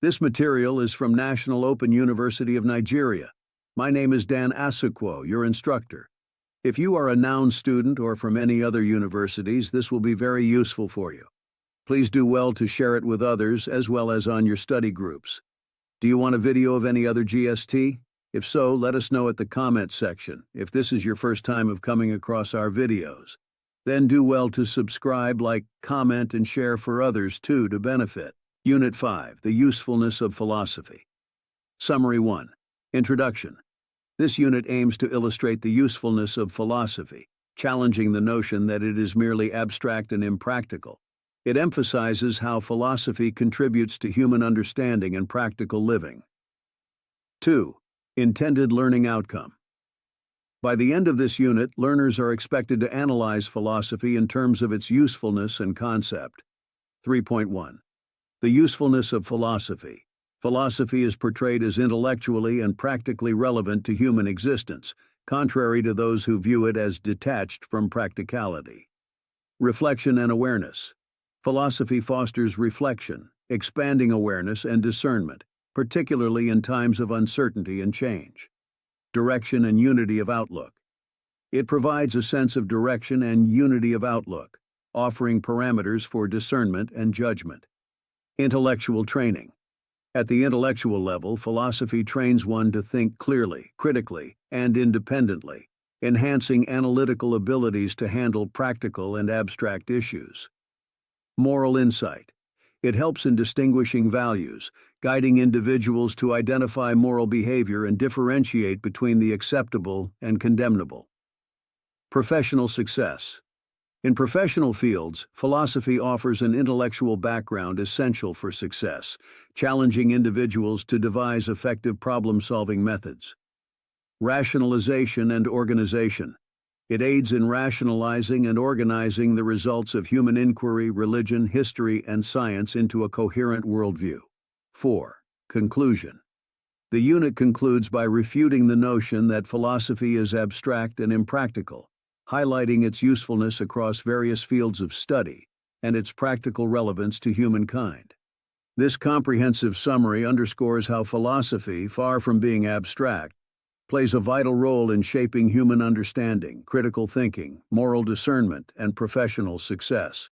This material is from National Open University of Nigeria. My name is Dan Asukwo, your instructor. If you are a noun student or from any other universities, this will be very useful for you. Please do well to share it with others as well as on your study groups. Do you want a video of any other GST? If so, let us know at the comment section. If this is your first time of coming across our videos, then do well to subscribe, like, comment, and share for others too to benefit. Unit 5, The Usefulness of Philosophy. Summary 1. Introduction. This unit aims to illustrate the usefulness of philosophy, challenging the notion that it is merely abstract and impractical. It emphasizes how philosophy contributes to human understanding and practical living. 2. Intended learning outcome. By the end of this unit, learners are expected to analyze philosophy in terms of its usefulness and concept. 3.1. The usefulness of philosophy. Philosophy is portrayed as intellectually and practically relevant to human existence, contrary to those who view it as detached from practicality. Reflection and awareness. Philosophy fosters reflection, expanding awareness and discernment, particularly in times of uncertainty and change. Direction and unity of outlook. It provides a sense of direction and unity of outlook, offering parameters for discernment and judgment. Intellectual training. At the intellectual level, philosophy trains one to think clearly, critically, and independently, enhancing analytical abilities to handle practical and abstract issues. Moral insight. It helps in distinguishing values, guiding individuals to identify moral behavior and differentiate between the acceptable and condemnable. Professional success. In professional fields, philosophy offers an intellectual background essential for success, challenging individuals to devise effective problem-solving methods. Rationalization and organization. It aids in rationalizing and organizing the results of human inquiry, religion, history, and science into a coherent worldview. 4. Conclusion. The unit concludes by refuting the notion that philosophy is abstract and impractical, highlighting its usefulness across various fields of study and its practical relevance to humankind. This comprehensive summary underscores how philosophy, far from being abstract, plays a vital role in shaping human understanding, critical thinking, moral discernment, and professional success.